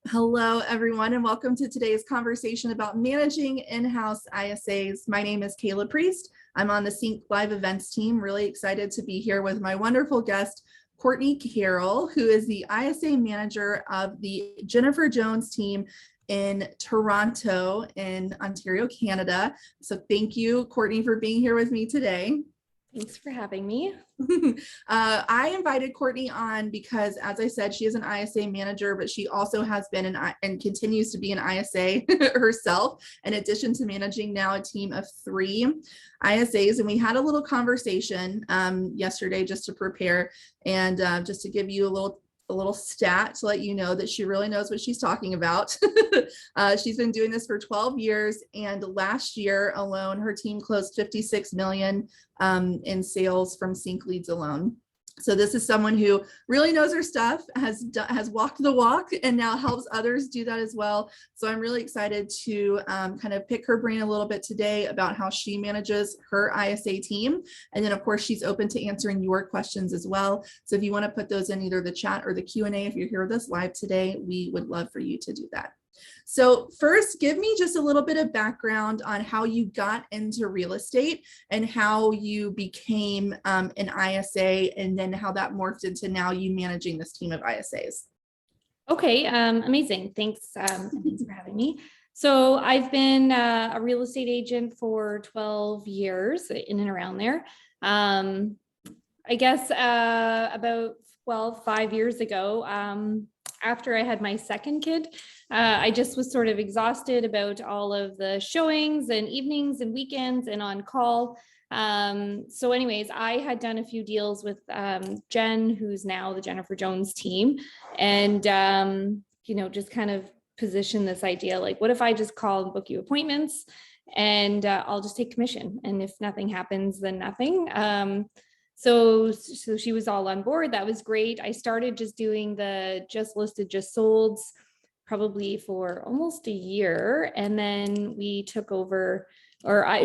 Hello, everyone, and welcome to today's conversation about managing in-house ISAs. My name is Kayla Priest. I'm on the CINC Live Events team. Really excited to be here with my wonderful guest, Courtney Carroll, who is the ISA manager of the Jennifer Jones team in Toronto in Ontario, Canada. So thank you, Courtney, for being here with me today. Thanks for having me. I invited Courtney on because, as I said, she is an ISA manager, but she also has been and continues to be an ISA herself, in addition to managing now a team of 3 ISAs. And we had a little conversation yesterday just to prepare and just to give you a little stat to let you know that she really knows what she's talking about. She's been doing this for 12 years, and last year alone, her team closed 56 million in sales from CINC leads alone. So this is someone who really knows her stuff, has walked the walk, and now helps others do that as well. So I'm really excited to kind of pick her brain a little bit today about how she manages her ISA team. And then, of course, she's open to answering your questions as well. So if you want to put those in either the chat or the Q&A, if you're here with us live today, we would love for you to do that. So first, give me just a little bit of background on how you got into real estate and how you became an ISA, and then how that morphed into now you managing this team of ISAs. Okay, amazing. Thanks for having me. So I've been a real estate agent for 12 years, in and around there. I guess about 5 years ago, after I had my second kid, I just was sort of exhausted about all of the showings and evenings and weekends and on call. So anyways, I had done a few deals with Jen, who's now the Jennifer Jones team, and just kind of position this idea, like, what if I just call and book you appointments, and I'll just take commission, and if nothing happens, then nothing. So she was all on board. That was great. I started just doing the just listed, just solds probably for almost a year. And then we took over,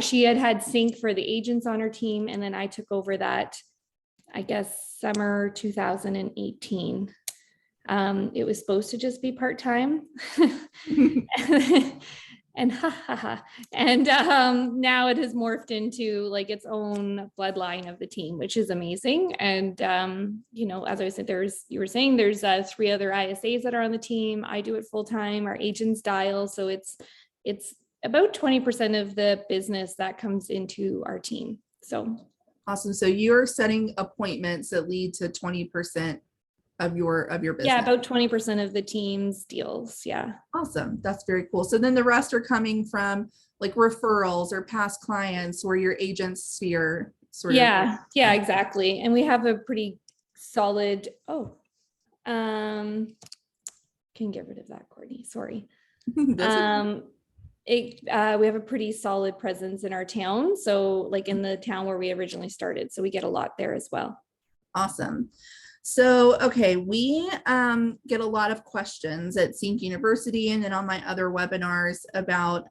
she had CINC for the agents on her team. And then I took over that, I guess, summer 2018. It was supposed to just be part-time. And now it has morphed into like its own bloodline of the team, which is amazing. And as I said, there's 3 other ISAs that are on the team. I do it full time. Our agents dial, so it's about 20% of the business that comes into our team. So awesome. So you're setting appointments that lead to 20% of your business. Yeah, about 20% of the team's deals. Yeah. Awesome. That's very cool. So then the rest are coming from like referrals or past clients or your agent sphere sort of. Yeah, exactly. And we have a pretty solid, can get rid of that, Courtney. Sorry. We have a pretty solid presence in our town. So like in the town where we originally started. So we get a lot there as well. Awesome. So, okay, we get a lot of questions at CINC University and then on my other webinars about,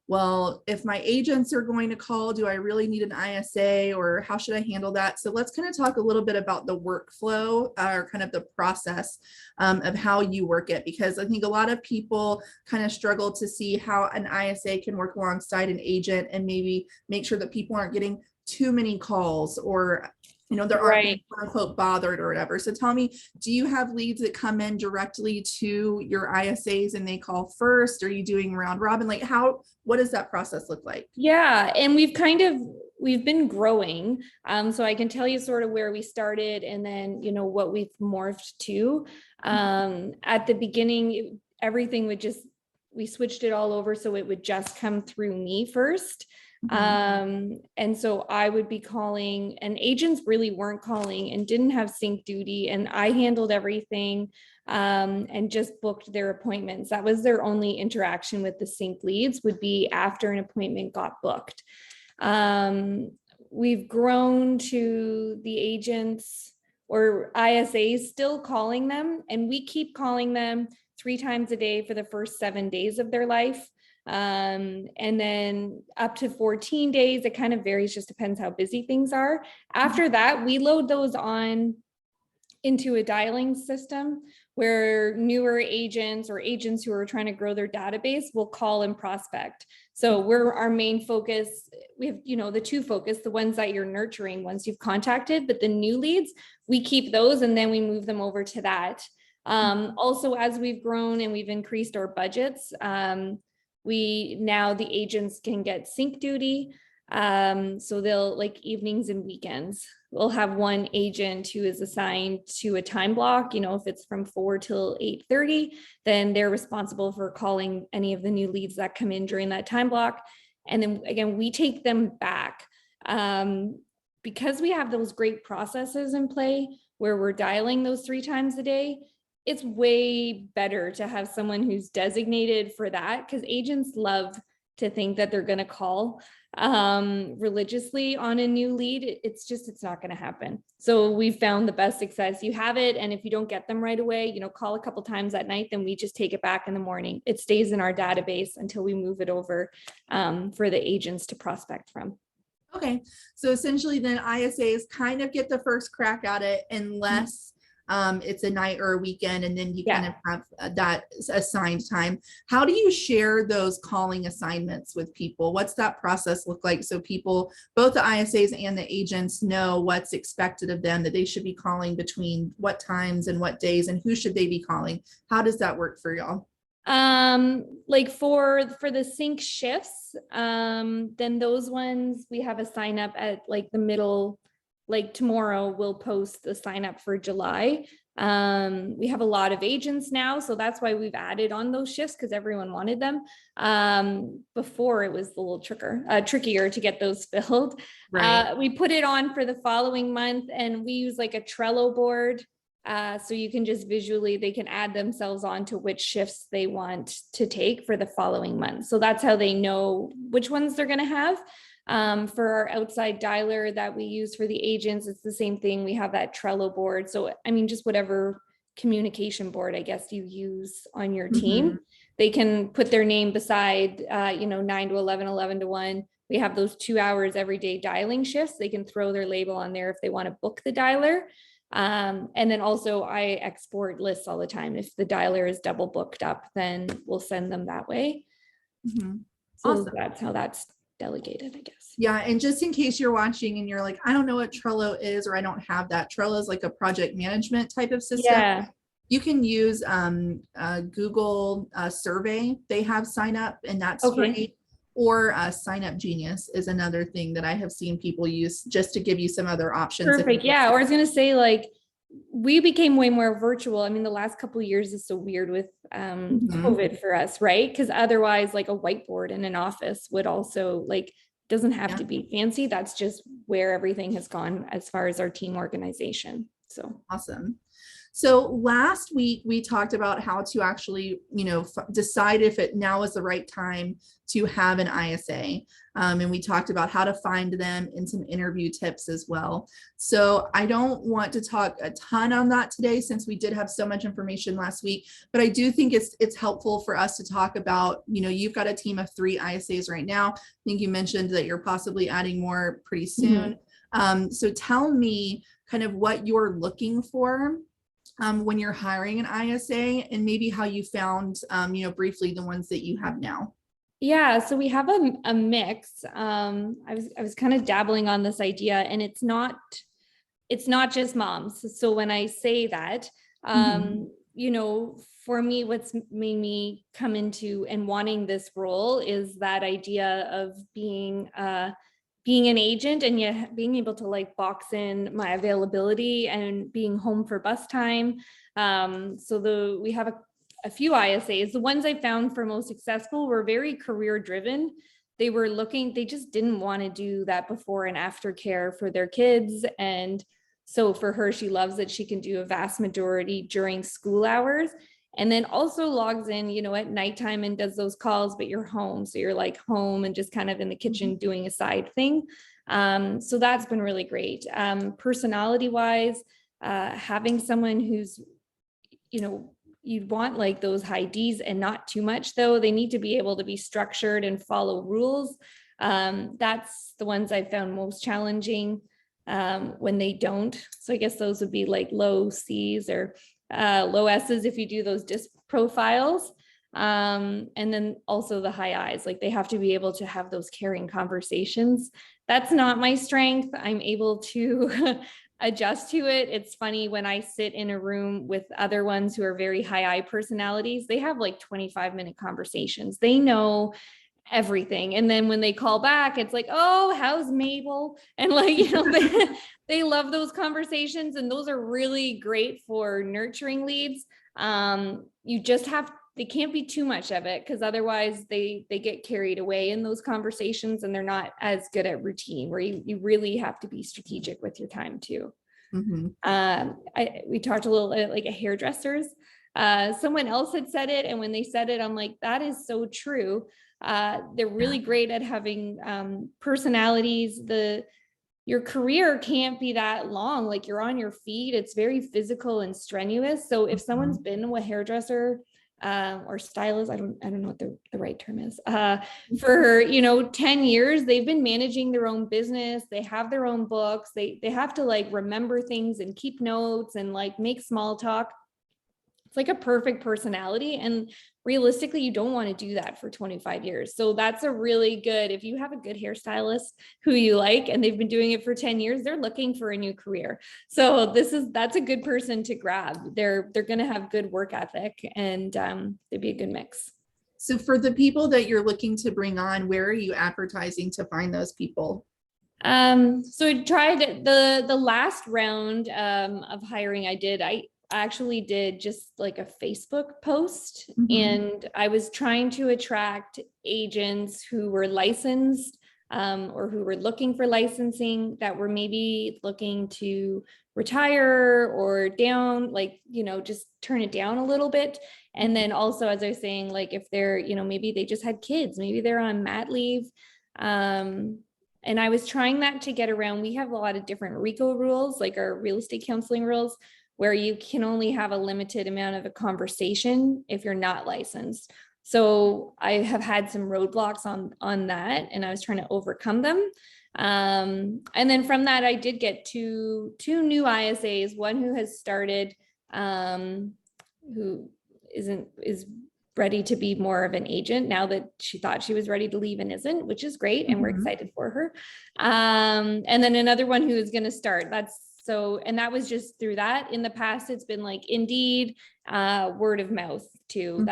well, if my agents are going to call, do I really need an ISA, or how should I handle that? So let's kind of talk a little bit about the workflow or kind of the process of how you work it, because I think a lot of people kind of struggle to see how an ISA can work alongside an agent and maybe make sure that people aren't getting too many calls, or there aren't being, quote unquote, bothered or whatever. So tell me, do you have leads that come in directly to your ISAs and they call first? Are you doing round robin? Like what does that process look like? Yeah. And we've been growing. So I can tell you sort of where we started and then, what we've morphed to. At the beginning, everything we switched it all over. So it would just come through me first. And so I would be calling, and agents really weren't calling and didn't have CINC duty, and I handled everything and just booked their appointments. That was their only interaction with the CINC leads, would be after an appointment got booked. We've grown to the agents or ISAs still calling them, and we keep calling them 3 times a day for the first 7 days of their life. And then up to 14 days, it kind of varies, just depends how busy things are. After that, we load those on into a dialing system where newer agents or agents who are trying to grow their database will call and prospect. So we're our main focus. We have, the two focus, the ones that you're nurturing once you've contacted, but the new leads, we keep those and then we move them over to that. Also, as we've grown and we've increased our budgets, the agents can get CINC duty. So they'll like evenings and weekends. We'll have one agent who is assigned to a time block. If it's from 4 till 8:30, then they're responsible for calling any of the new leads that come in during that time block. And then again, we take them back. Because we have those great processes in play where we're dialing those 3 times a day, it's way better to have someone who's designated for that, because agents love to think that they're going to call religiously on a new lead. It's not going to happen. So we found the best success. You have it, and if you don't get them right away, call a couple times at night, then we just take it back in the morning. It stays in our database until we move it over for the agents to prospect from. Okay, so essentially then ISAs kind of get the first crack at it unless it's a night or a weekend, and then you kind of have that assigned time. How do you share those calling assignments with people? What's that process look like? So people, both the ISAs and the agents, know what's expected of them, that they should be calling between what times and what days, and who should they be calling? How does that work for y'all? Like for the CINC shifts, then those ones we have a sign up at like the middle. Like tomorrow we'll post the sign up for July. We have a lot of agents now, so that's why we've added on those shifts, because everyone wanted them. Before it was a little trickier to get those filled. Right. We put it on for the following month, and we use like a Trello board. So you can just visually, they can add themselves on to which shifts they want to take for the following month. So that's how they know which ones they're going to have. For our outside dialer that we use for the agents, it's the same thing. We have that Trello board. So, just whatever communication board, I guess, you use on your team, they can put their name beside, 9 to 11, 11 to 1. We have those 2 hours every day dialing shifts. They can throw their label on there if they want to book the dialer. And then also I export lists all the time. If the dialer is double booked up, then we'll send them that way. So awesome. That's how that's delegated, I guess. Yeah, and just in case you're watching and you're like, I don't know what Trello is, or I don't have that. Trello is like a project management type of system. Yeah. You can use Google Survey. They have sign up, and that's great. Or Sign Up Genius is another thing that I have seen people use, just to give you some other options. Perfect. Yeah. Or I was going to say, like, we became way more virtual. The last couple of years is so weird with COVID for us, right? Because otherwise, like a whiteboard in an office would also, like, doesn't have to be fancy. That's just where everything has gone as far as our team organization. So awesome. So last week we talked about how to actually, decide if it now is the right time to have an ISA. And we talked about how to find them and some interview tips as well. So I don't want to talk a ton on that today, since we did have so much information last week, but I do think it's helpful for us to talk about, you've got a team of 3 ISAs right now. I think you mentioned that you're possibly adding more pretty soon. So tell me kind of what you're looking for when you're hiring an ISA, and maybe how you found, briefly the ones that you have now. Yeah, so we have a mix. I was kind of dabbling on this idea, and it's not just moms. So when I say that, for me, what's made me come into and wanting this role is that idea of being an agent, and yet being able to like box in my availability and being home for bus time. So we have a few ISAs. The ones I found for most successful were very career driven. They just didn't want to do that before and after care for their kids. And so for her, she loves that she can do a vast majority during school hours, and then also logs in, at nighttime and does those calls, but you're home. So you're like home and just kind of in the kitchen doing a side thing. So that's been really great. Personality wise, having someone who's, you'd want like those high Ds and not too much, though. They need to be able to be structured and follow rules. That's the ones I found most challenging. when they don't. So I guess those would be like low C's or low S's if you do those DISC profiles. And then also the high I's, like they have to be able to have those caring conversations. That's not my strength. I'm able to adjust to it. It's funny when I sit in a room with other ones who are very high I personalities, they have like 25-minute conversations. They know everything. And then when they call back, it's like, oh, how's Mabel? And like, they love those conversations, and those are really great for nurturing leads. You just have, they can't be too much of it, because otherwise they get carried away in those conversations and they're not as good at routine, where you really have to be strategic with your time too. We talked a little like a hairdressers. Someone else had said it, and when they said it, I'm like, that is so true. They're really great at having personalities. Your career can't be that long. Like you're on your feet. It's very physical and strenuous. So if someone's been a hairdresser or stylist, I don't know what the right term is, for 10 years, they've been managing their own business. They have their own books. They have to like remember things and keep notes and like make small talk. It's like a perfect personality. And realistically, you don't want to do that for 25 years. So that's a really good, if you have a good hairstylist who you like, and they've been doing it for 10 years, they're looking for a new career. So that's a good person to grab. They're going to have good work ethic, and they'd be a good mix. So for the people that you're looking to bring on, where are you advertising to find those people? So I tried the last round of hiring I actually did just like a Facebook post, and I was trying to attract agents who were licensed or who were looking for licensing, that were maybe looking to retire or down, like, just turn it down a little bit. And then also, as I was saying, like if they're, maybe they just had kids, maybe they're on mat leave. And I was trying that to get around. We have a lot of different RICO rules, like our real estate counseling rules, where you can only have a limited amount of a conversation if you're not licensed. So I have had some roadblocks on that, and I was trying to overcome them. And then from that, I did get two new ISAs, one who has started, who is ready to be more of an agent now that she thought she was ready to leave and isn't, which is great. And we're excited for her. And then another one who is going to start. And that was just through that. In the past, it's been like Indeed, word of mouth too.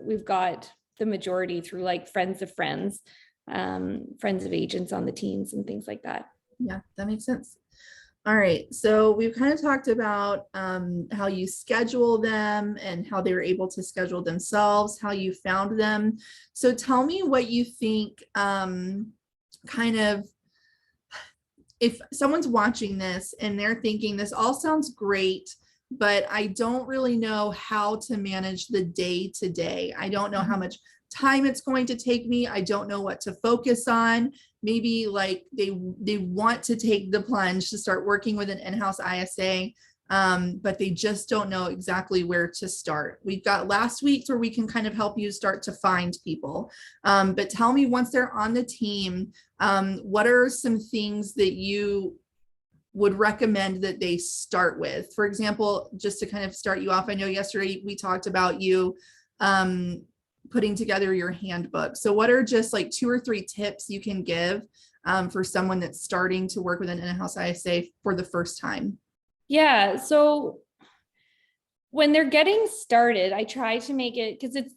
We've got the majority through like friends of friends, friends of agents on the teams and things like that. Yeah, that makes sense. All right. So we've kind of talked about how you schedule them and how they were able to schedule themselves, how you found them. So tell me what you think, kind of, if someone's watching this and they're thinking this all sounds great, but I don't really know how to manage the day to day. I don't know how much time it's going to take me. I don't know what to focus on. Maybe like they want to take the plunge to start working with an in-house ISA, but they just don't know exactly where to start. We've got last week's where we can kind of help you start to find people. But tell me, once they're on the team, what are some things that you would recommend that they start with? For example, just to kind of start you off, I know yesterday we talked about you putting together your handbook. So what are just like 2 or 3 tips you can give for someone that's starting to work with an in-house ISA for the first time? Yeah. So when they're getting started, I try to make it, because it's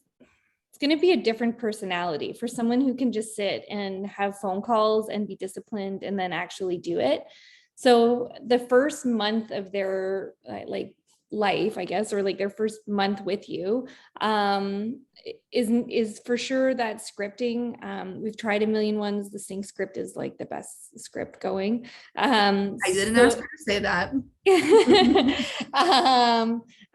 going to be a different personality for someone who can just sit and have phone calls and be disciplined and then actually do it. So the first month of their like life, I guess, or like their first month with you, is for sure that scripting. We've tried a million ones. The CINC script is like the best script going. I didn't ask her to say that.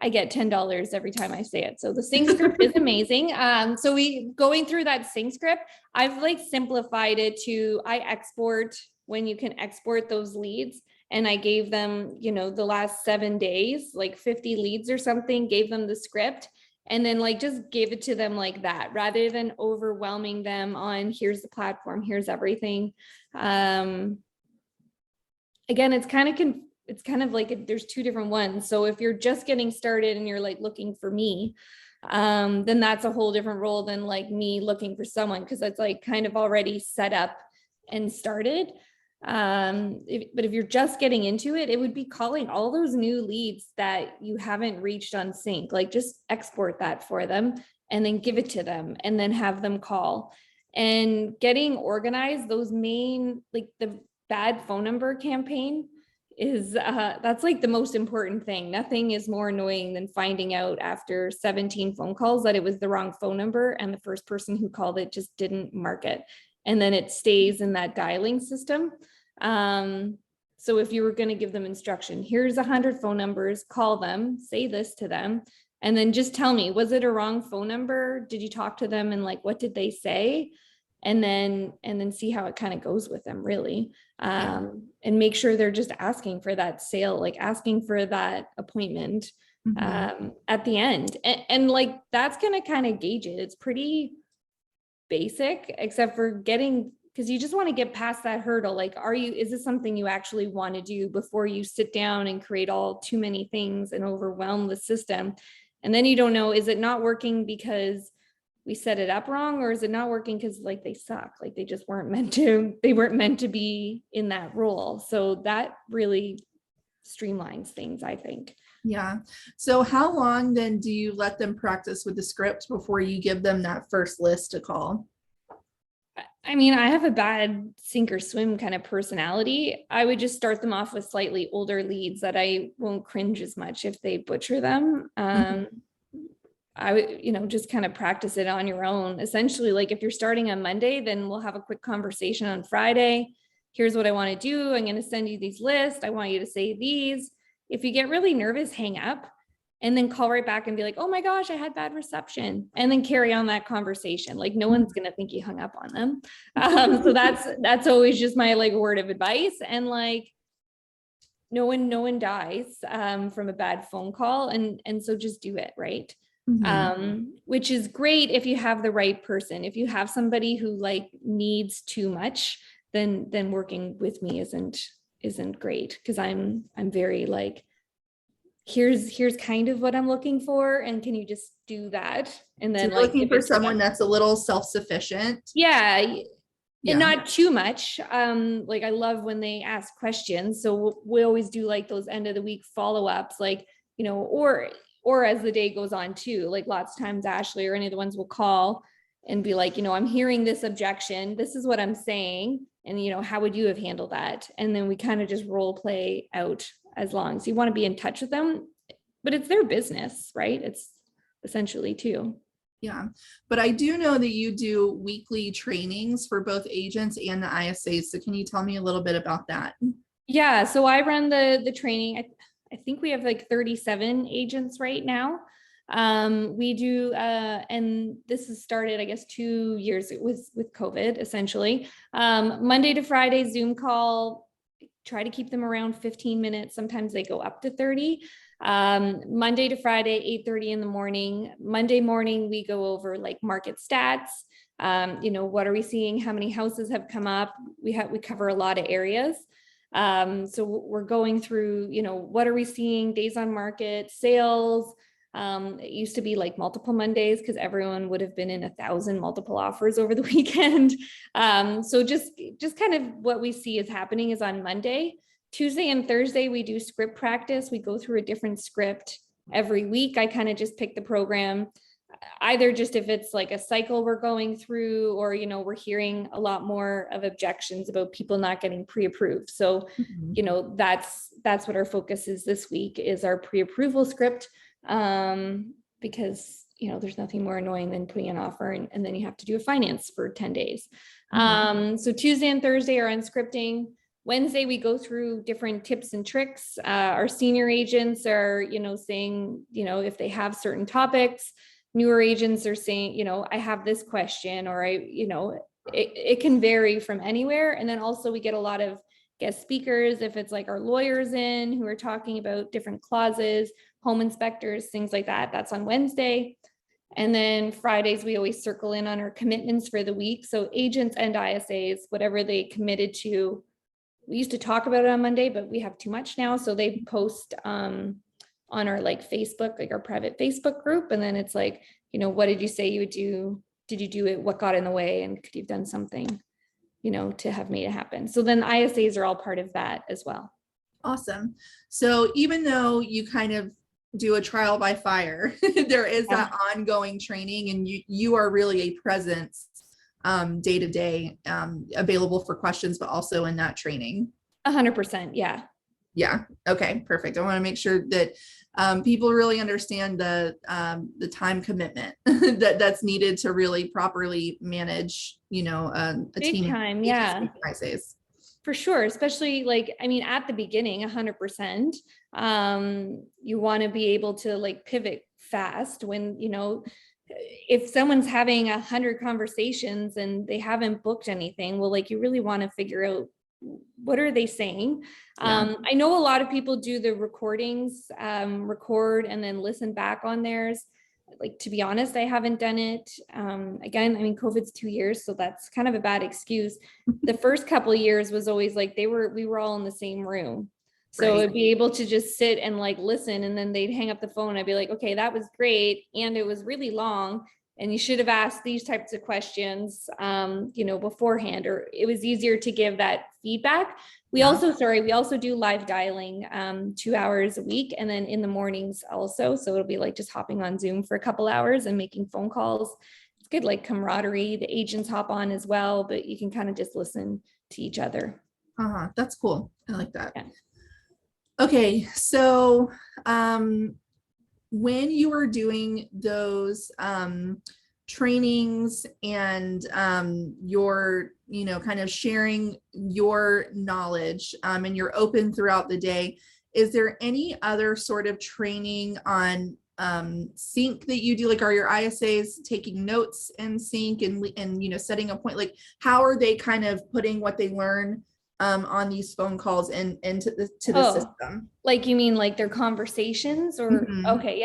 I get $10 every time I say it. So the CINC script is amazing. So going through that CINC script, I've like simplified it to, I export when you can export those leads. And I gave them, the last 7 days, like 50 leads or something, gave them the script, and then like just gave it to them like that, rather than overwhelming them on here's the platform, here's everything. And again, it's kind of like there's two different ones. So if you're just getting started and you're like looking for me, then that's a whole different role than like me looking for someone, because it's like kind of already set up and started. But if you're just getting into it, it would be calling all those new leads that you haven't reached on CINC, like just export that for them and then give it to them and then have them call. And getting organized, those main, like the bad phone number campaign is that's like the most important thing. Nothing is more annoying than finding out after 17 phone calls that it was the wrong phone number and the first person who called it just didn't mark it. And then it stays in that dialing system. So if you were going to give them instruction, here's 100 phone numbers, call them, say this to them, and then just tell me, was it a wrong phone number? Did you talk to them and like, what did they say? And then see how it kind of goes with them, really. And make sure they're just asking for that sale, like asking for that appointment at the end. And like, that's going to kind of gauge it. It's pretty basic, except for getting, because you just want to get past that hurdle. Like, is this something you actually want to do before you sit down and create all too many things and overwhelm the system? And then you don't know, is it not working because we set it up wrong, or is it not working because like they suck, like they just weren't meant to be in that role? So that really streamlines things, I think. Yeah. So how long then do you let them practice with the script before you give them that first list to call? I mean, I have a bad sink or swim kind of personality. I would just start them off with slightly older leads that I won't cringe as much if they butcher them. I would, just kind of practice it on your own. Essentially, like if you're starting on Monday, then we'll have a quick conversation on Friday. Here's what I want to do. I'm going to send you these lists. I want you to say these. If you get really nervous, hang up and then call right back and be like, oh my gosh, I had bad reception. And then carry on that conversation. Like no one's going to think you hung up on them. So that's always just my like word of advice. And like, no one dies from a bad phone call. And so just do it, right? Which is great if you have the right person. If you have somebody who like needs too much, then working with me isn't great, because I'm very like, here's kind of what I'm looking for, and can you just do that? And then so you're like looking for someone that's a little self-sufficient. Yeah. And not too much. Like I love when they ask questions. So we always do like those end of the week follow-ups, like, or as the day goes on too, like lots of times Ashley or any of the ones will call and be like, I'm hearing this objection. This is what I'm saying. And, how would you have handled that? And then we kind of just role play out as long as you want to be in touch with them, but it's their business, right? It's essentially too. Yeah, but I do know that you do weekly trainings for both agents and the ISAs. So can you tell me a little bit about that? Yeah, so I run the training. I think we have like 37 agents right now. We do, and this has started, I guess, 2 years with COVID, essentially. Monday to Friday Zoom call, try to keep them around 15 minutes. Sometimes they go up to 30. Monday to Friday, 8:30 in the morning. Monday morning, we go over like market stats. What are we seeing? How many houses have come up? We cover a lot of areas. So we're going through, what are we seeing? Days on market, sales. It used to be like multiple Mondays because everyone would have been in 1,000 multiple offers over the weekend. So just kind of what we see is happening is on Monday. Tuesday and Thursday, we do script practice. We go through a different script every week. I kind of just pick the program, either just if it's like a cycle we're going through, or, we're hearing a lot more of objections about people not getting pre-approved. So, that's what our focus is this week, is our pre-approval script. Because, there's nothing more annoying than putting an offer and then you have to do a finance for 10 days. So Tuesday and Thursday are unscripting. Wednesday, we go through different tips and tricks. Our senior agents are, saying, if they have certain topics. Newer agents are saying, I have this question, or it can vary from anywhere. And then also we get a lot of guest speakers. If it's like our lawyers in who are talking about different clauses, home inspectors, things like that, that's on Wednesday. And then Fridays, we always circle in on our commitments for the week. So agents and ISAs, whatever they committed to, we used to talk about it on Monday, but we have too much now. So they post on our like Facebook, like our private Facebook group. And then it's like, you know, what did you say you would do? Did you do it? What got in the way? And could you have done something, you know, to have made it happen? So then ISAs are all part of that as well. Awesome. So even though you kind of do a trial by fire, there is that ongoing training, and you are really a presence day to day, available for questions, but also in that training. 100%. Yeah. Yeah. Okay. Perfect. I want to make sure that people really understand the time commitment that's needed to really properly manage, you know, a Big team. time. Yeah. ISAs. For sure. Especially like, I mean, at the beginning, 100%, you want to be able to like pivot fast when, you know, if someone's having 100 conversations and they haven't booked anything, well, like you really want to figure out what are they saying. I know a lot of people do the recordings, record and then listen back on theirs. Like, to be honest, I haven't done it. Again, I mean, COVID's 2 years, so that's kind of a bad excuse. The first couple of years was always like we were all in the same room. So Right. it'd be able to just sit and like listen, and then they'd hang up the phone. I'd be like, okay, that was great. And it was really long. And you should have asked these types of questions, you know, beforehand, or it was easier to give that feedback. We also do live dialing 2 hours a week, and then in the mornings also. So it'll be like just hopping on Zoom for a couple hours and making phone calls. It's good, like camaraderie. The agents hop on as well, but you can kind of just listen to each other. That's cool. I like that. Yeah. Okay. So, when you are doing those trainings and you're, you know, kind of sharing your knowledge, and you're open throughout the day, is there any other sort of training on CINC that you do? Like, are your ISAs taking notes in CINC and you know, setting a point? Like, how are they kind of putting what they learn on these phone calls into the system? Like, you mean like their conversations or Mhm. okay,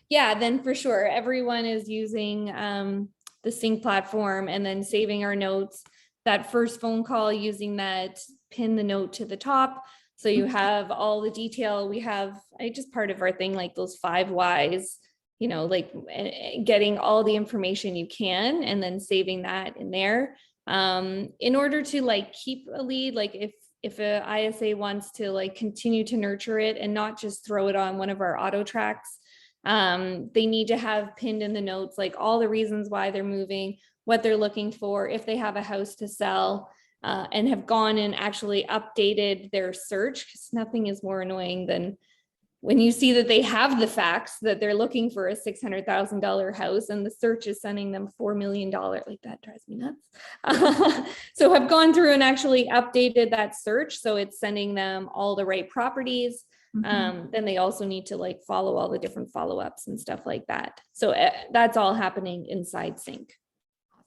yeah, then for sure everyone is using the CINC platform and then saving our notes. That first phone call, using that, pin the note to the top, so you have all the detail. We have just part of our thing, like those 5 whys, you know, like getting all the information you can and then saving that in there. In order to like keep a lead, like if a ISA wants to like continue to nurture it and not just throw it on one of our auto tracks, they need to have pinned in the notes like all the reasons why they're moving, what they're looking for, if they have a house to sell, and have gone and actually updated their search, because nothing is more annoying than when you see that they have the facts that they're looking for a $600,000 house and the search is sending them $4 million. Like, that drives me nuts. So I've gone through and actually updated that search, so it's sending them all the right properties. Then they also need to like follow all the different follow-ups and stuff like that. So that's all happening inside CINC.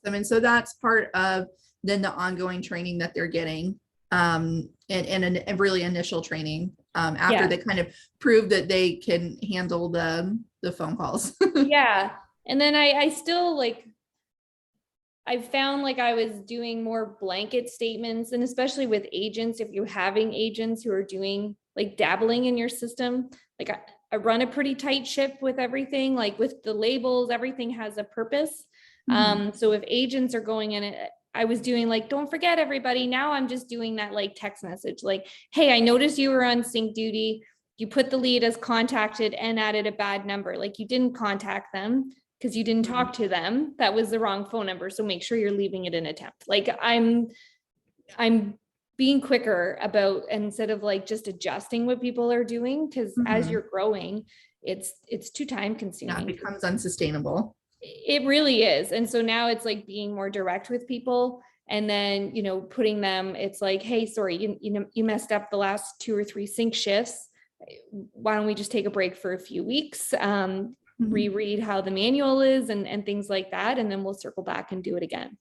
Awesome. And so that's part of then the ongoing training that they're getting, and a really initial training after they kind of prove that they can handle the phone calls. Yeah. And then I still like, I found like I was doing more blanket statements, and especially with agents, if you're having agents who are doing like dabbling in your system, like I run a pretty tight ship with everything, like with the labels, everything has a purpose. So if agents are going in it, I was doing like, don't forget everybody. Now I'm just doing that like text message, like, hey, I noticed you were on CINC duty. You put the lead as contacted and added a bad number. Like, you didn't contact them because you didn't talk to them. That was the wrong phone number. So make sure you're leaving it in a temp. Like, I'm being quicker about, instead of like just adjusting what people are doing, because as you're growing, it's too time consuming. Yeah, it becomes unsustainable. It really is. And so now it's like being more direct with people, and then, you know, putting them, it's like, hey, sorry, you messed up the last 2 or 3 CINC shifts. Why don't we just take a break for a few weeks, reread how the manual is and things like that, and then we'll circle back and do it again.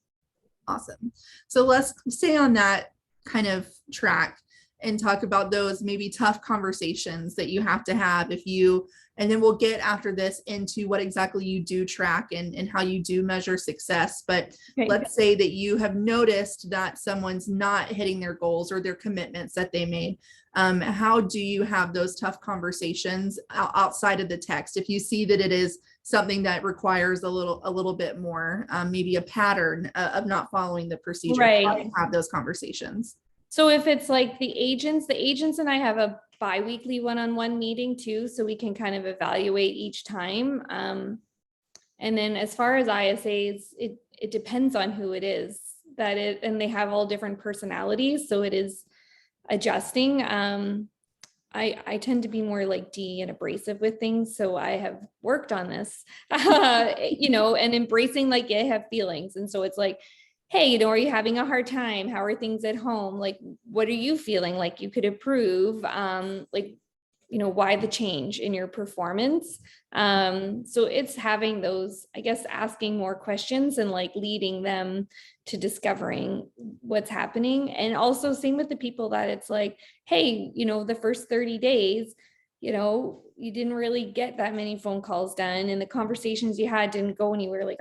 Awesome. So let's stay on that kind of track. and talk about those maybe tough conversations that you have to have if you, and then we'll get after this into what exactly you do track and how you do measure success. But Okay. let's say that you have noticed that someone's not hitting their goals or their commitments that they made. How do you have those tough conversations outside of the text? If you see that it is something that requires a little bit more, maybe a pattern of not following the procedure, how do Right. you have those conversations? So if it's like the agents and I have a bi-weekly one-on-one meeting too, so we can kind of evaluate each time. And then as far as ISAs, it depends on who it is and they have all different personalities. So it is adjusting. I tend to be more like D and abrasive with things. So I have worked on this, and embracing like I have feelings. And so it's like, hey, are you having a hard time? How are things at home? Like, what are you feeling like you could improve? Why the change in your performance? So it's having those, I guess, asking more questions and like leading them to discovering what's happening. And also same with the people that it's like, hey, the first 30 days, you didn't really get that many phone calls done and the conversations you had didn't go anywhere. Like,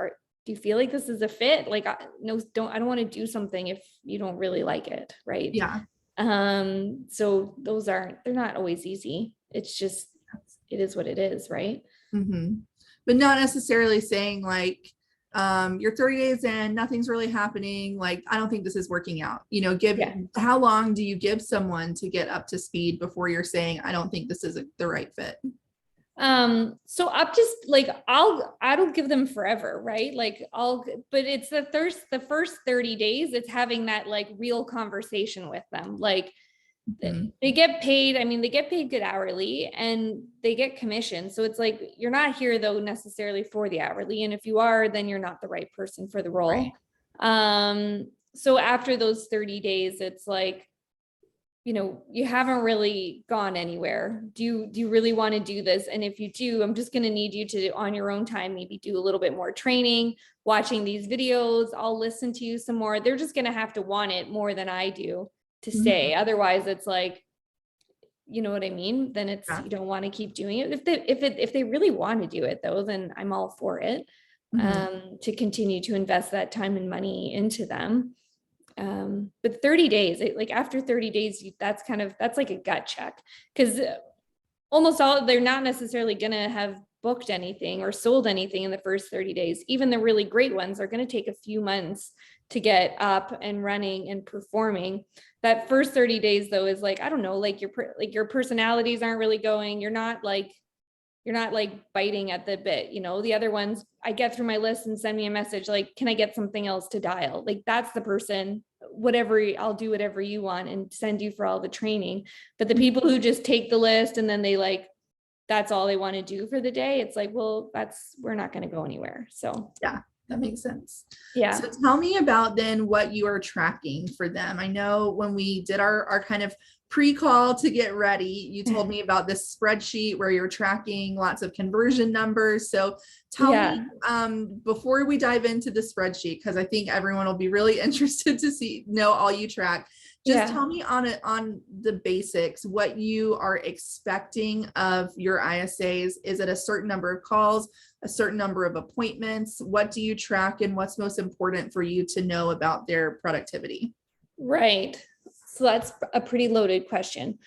do you feel like this is a fit? Like, I don't want to do something if you don't really like it. Right. Yeah. So they're not always easy. It's just, it is what it is. Right. Mm-hmm. But not necessarily saying like, you're 30 days in, nothing's really happening. Like, I don't think this is working out. How long do you give someone to get up to speed before you're saying, I don't think this is the right fit? So up just like, I don't give them forever, right? Like but it's the first 30 days, it's having that like real conversation with them. Like they get paid. I mean, they get paid good hourly and they get commission. So it's like, you're not here though necessarily for the hourly. And if you are, then you're not the right person for the role. Right. So after those 30 days, it's like, you haven't really gone anywhere. Do you really want to do this? And if you do, I'm just going to need you to, on your own time, maybe do a little bit more training, watching these videos. I'll listen to you some more. They're just going to have to want it more than I do to stay. Otherwise it's like, you know what I mean? Then it's, you don't want to keep doing it. If they really want to do it though, then I'm all for it, to continue to invest that time and money into them. But 30 days, like after 30 days, that's like a gut check, because almost all, they're not necessarily going to have booked anything or sold anything in the first 30 days. Even the really great ones are going to take a few months to get up and running and performing. That first 30 days though is like, I don't know, like your personalities aren't really going. You're not like biting at the bit, the other ones, I get through my list and send me a message like, can I get something else to dial? Like, that's the person, I'll do whatever you want and send you for all the training. But the people who just take the list and then that's all they want to do for the day, it's like, well, we're not going to go anywhere. So yeah, that makes sense. Yeah. So tell me about then what you are tracking for them. I know when we did our kind of pre-call to get ready, you told me about this spreadsheet where you're tracking lots of conversion numbers. So tell me, before we dive into the spreadsheet, because I think everyone will be really interested to know all you track. Just tell me on the basics, what you are expecting of your ISAs. Is it a certain number of calls, a certain number of appointments? What do you track, and what's most important for you to know about their productivity? Right. So that's a pretty loaded question.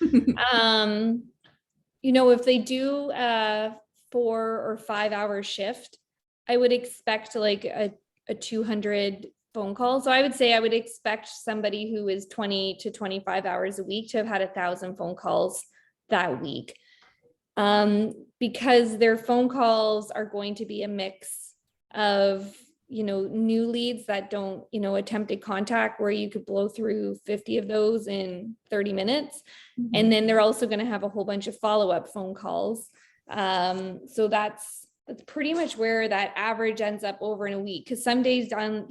If they do a 4 or 5 hour shift, I would expect like a 200 phone calls. So I would say I would expect somebody who is 20 to 25 hours a week to have had 1,000 phone calls that week. Because their phone calls are going to be a mix of, new leads that don't, attempted contact, where you could blow through 50 of those in 30 minutes. And then they're also going to have a whole bunch of follow-up phone calls. So that's pretty much where that average ends up over in a week. Because some days on,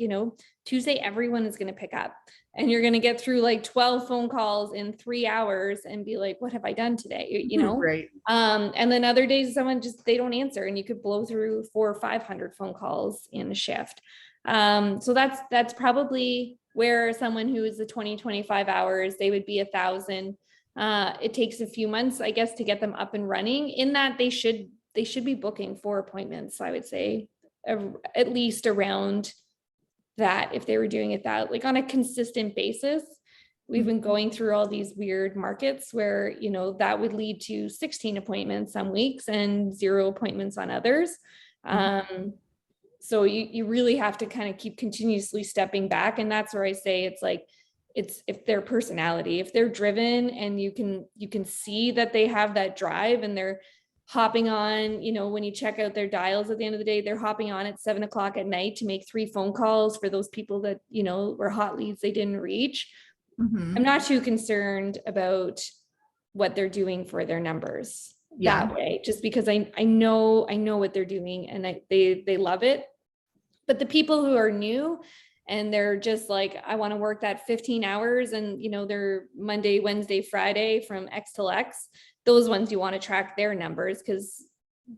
Tuesday, everyone is going to pick up and you're going to get through like 12 phone calls in 3 hours and be like, what have I done today? Right. And then other days, they don't answer and you could blow through 400 or 500 phone calls in a shift. So that's probably where someone who is the 20, 25 hours, they would be 1,000. It takes a few months, I guess, to get them up and running. In that they should be booking 4 appointments, I would say, at least around that, if they were doing it that like on a consistent basis. We've been going through all these weird markets where, you know, that would lead to 16 appointments some weeks and 0 appointments on others. So you really have to kind of keep continuously stepping back. And that's where I say it's like, it's if their personality, if they're driven and you can see that they have that drive and they're hopping on, you know, when you check out their dials at the end of the day, they're hopping on at 7 o'clock at night to make 3 phone calls for those people that, you know, were hot leads they didn't reach. I'm not too concerned about what they're doing for their numbers that way, just because I know what they're doing and they love it. But the people who are new and they're just like, I want to work that 15 hours and, you know, they're Monday, Wednesday, Friday from X till X, those ones you want to track their numbers because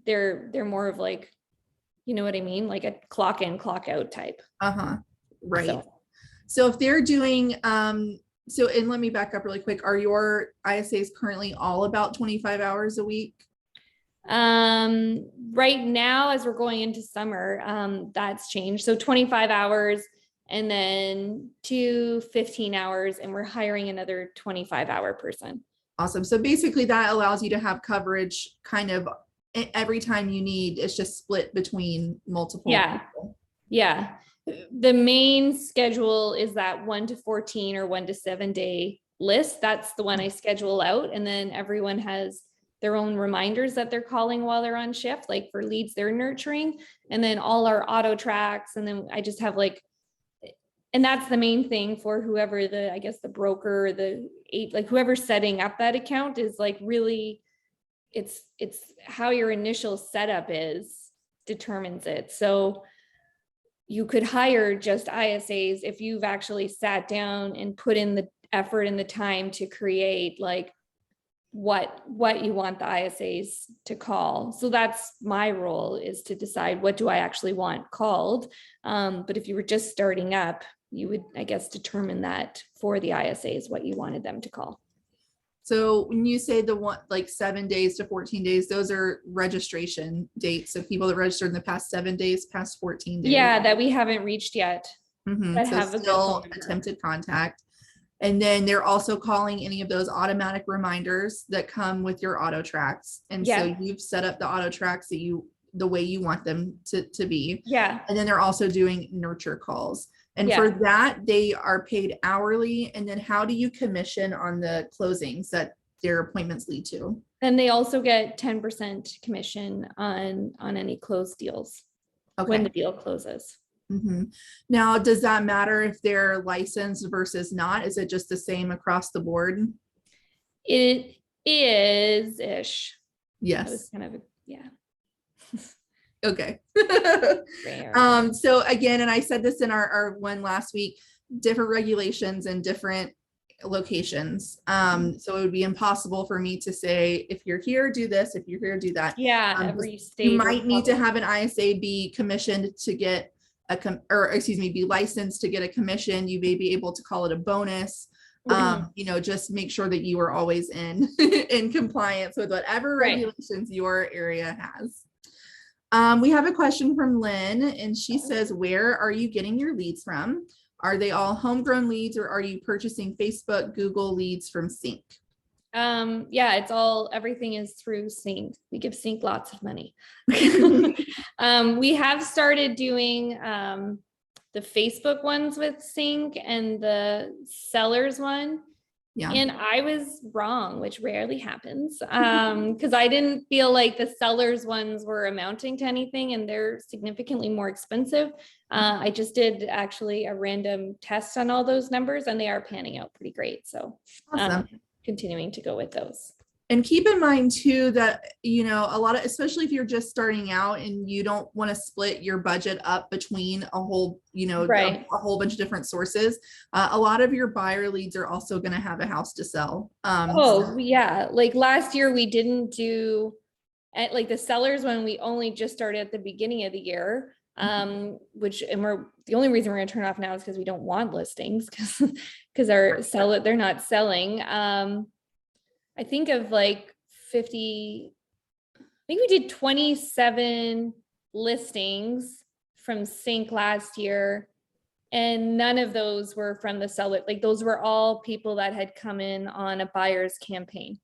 they're more of like, you know what I mean? Like a clock in, clock out type. Right. So if they're doing, so, and let me back up really quick. Are your ISAs currently all about 25 hours a week? Right now, as we're going into summer, that's changed. So 25 hours and then 2 15 hours, and we're hiring another 25-hour person. Awesome. So basically that allows you to have coverage kind of every time you need. It's just split between multiple people. Yeah. The main schedule is that 1 to 14 or 1 to 7 day list. That's the one I schedule out. And then everyone has their own reminders that they're calling while they're on shift, like for leads they're nurturing. And then all our auto tracks. And then I just have like, and that's the main thing for whoever I guess the broker, like whoever's setting up that account is like really, it's how your initial setup is determines it. So you could hire just ISAs if you've actually sat down and put in the effort and the time to create like what you want the ISAs to call. So that's my role, is to decide what do I actually want called. But if you were just starting up, you would, I guess, determine that for the ISAs, what you wanted them to call. So when you say the one, like 7 days to 14 days, those are registration dates. So people that registered in the past 7 days, past 14 days. Yeah, that we haven't reached yet. That so have still attempted contact. And then they're also calling any of those automatic reminders that come with your auto tracks. And so you've set up the auto tracks that the way you want them to be. Yeah. And then they're also doing nurture calls. And for that, they are paid hourly. And then how do you commission on the closings that their appointments lead to? And they also get 10% commission on any closed deals when the deal closes. Now, does that matter if they're licensed versus not? Is it just the same across the board? It is ish. Yes. It was kind of Okay. So again, and I said this in our one last week, different regulations and different locations. So it would be impossible for me to say, if you're here, do this, if you're here, do that. Yeah. Every state you might need to have an ISA be commissioned to get be licensed to get a commission. You may be able to call it a bonus. You know, just make sure that you are always in compliance with whatever regulations your area has. We have a question from Lynn, and she says, where are you getting your leads from? Are they all homegrown leads, or are you purchasing Facebook, Google leads from CINC? Yeah, everything is through CINC. We give CINC lots of money. We have started doing the Facebook ones with CINC and the sellers one. Yeah. And I was wrong, which rarely happens, because I didn't feel like the sellers ones were amounting to anything, and they're significantly more expensive. I just did actually a random test on all those numbers, and they are panning out pretty great. So awesome. Continuing to go with those. And keep in mind too that, you know, a lot of, especially if you're just starting out and you don't want to split your budget up between a whole, you know, a whole bunch of different sources. A lot of your buyer leads are also going to have a house to sell. Yeah. Like last year we didn't do like the sellers when we only just started at the beginning of the year. The only reason we're going to turn off now is because we don't want listings because they're not selling. I think of like 50, I think we did 27 listings from CINC last year. And none of those were from the seller. Like those were all people that had come in on a buyer's campaign.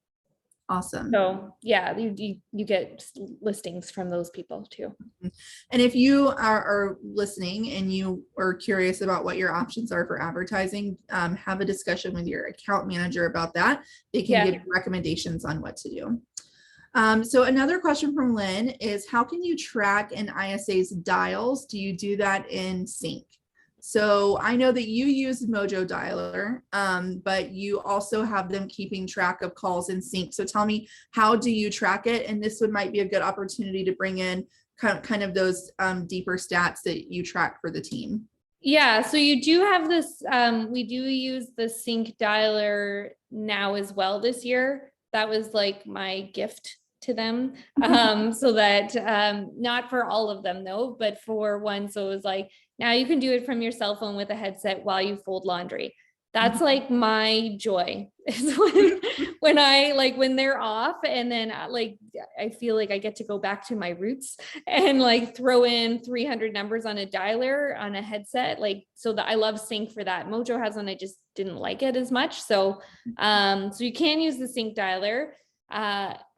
Awesome. So yeah, you get listings from those people too. And if you are listening and you are curious about what your options are for advertising, have a discussion with your account manager about that. They can give you recommendations on what to do. So another question from Lynn is, how can you track an ISA's dials? Do you do that in CINC? So I know that you use Mojo Dialer, but you also have them keeping track of calls in CINC. So tell me, how do you track it? And this might be a good opportunity to bring in kind of those deeper stats that you track for the team. Yeah, so you do have this, we do use the CINC dialer now as well this year. That was like my gift to them. So that, not for all of them though, but for one, so it was like, now you can do it from your cell phone with a headset while you fold laundry. That's like my joy is when I like, when they're off, and then like, I feel like I get to go back to my roots and like throw in 300 numbers on a dialer on a headset. Like, so that I love CINC for that. Mojo has one, I just didn't like it as much. So, so you can use the CINC dialer.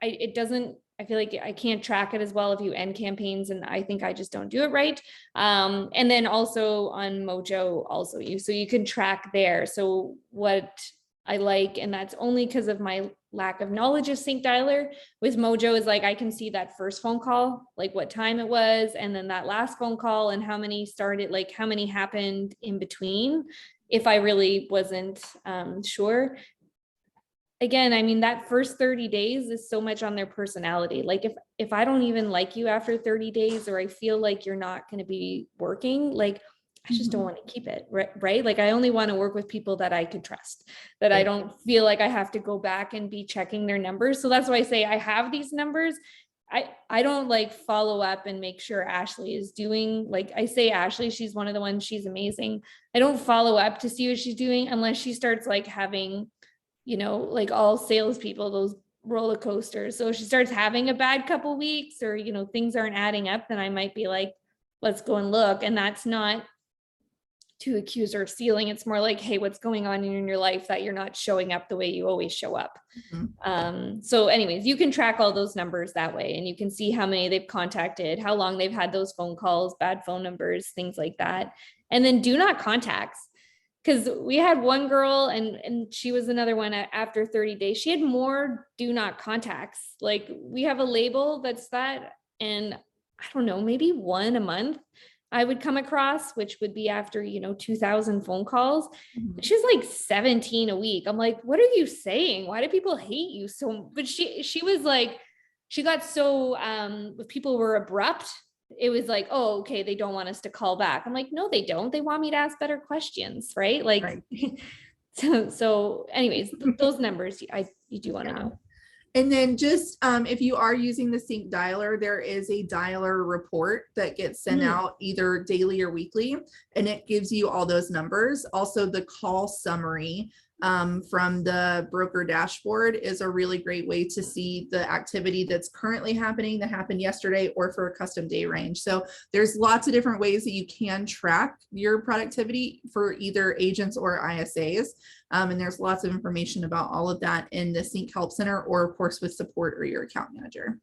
It doesn't, I feel like I can't track it as well if you end campaigns, and I think I just don't do it right. And then also on Mojo, also so you can track there. So what I like, and that's only because of my lack of knowledge of CINC dialer with Mojo, is like I can see that first phone call, like what time it was, and then that last phone call and how many started, like how many happened in between, if I really wasn't sure. Again, I mean, that first 30 days is so much on their personality. Like if I don't even like you after 30 days, or I feel like you're not going to be working, like I just don't want to keep it, right? Like I only want to work with people that I could trust, that I don't feel like I have to go back and be checking their numbers. So that's why I say I have these numbers. I don't like follow up and make sure Ashley is doing, like I say, Ashley, she's one of the ones, she's amazing. I don't follow up to see what she's doing unless she starts like having, you know, like all salespeople, those roller coasters. So if she starts having a bad couple weeks, or, you know, things aren't adding up, then I might be like, let's go and look. And that's not to accuse her of stealing. It's more like, hey, what's going on in your life that you're not showing up the way you always show up? So anyways, you can track all those numbers that way, and you can see how many they've contacted, how long they've had those phone calls, bad phone numbers, things like that. And then do not contacts. Because we had one girl, and she was another one after 30 days. She had more do not contacts. Like we have a label that's that, and I don't know, maybe one a month I would come across, which would be after, you know, 2,000 phone calls. She's like 17 a week. I'm like, what are you saying? Why do people hate you so? But she was like, she got so, if people were abrupt, it was like, oh, okay, they don't want us to call back. I'm like, no, they don't. They want me to ask better questions, right? Like, right. So anyways, those numbers you do want to know. And then just if you are using the CINC dialer, there is a dialer report that gets sent out either daily or weekly, and it gives you all those numbers. Also, the call summary from the broker dashboard is a really great way to see the activity that's currently happening, that happened yesterday, or for a custom day range. So there's lots of different ways that you can track your productivity for either agents or ISAs. And there's lots of information about all of that in the CINC Help Center, or of course with support or your account manager.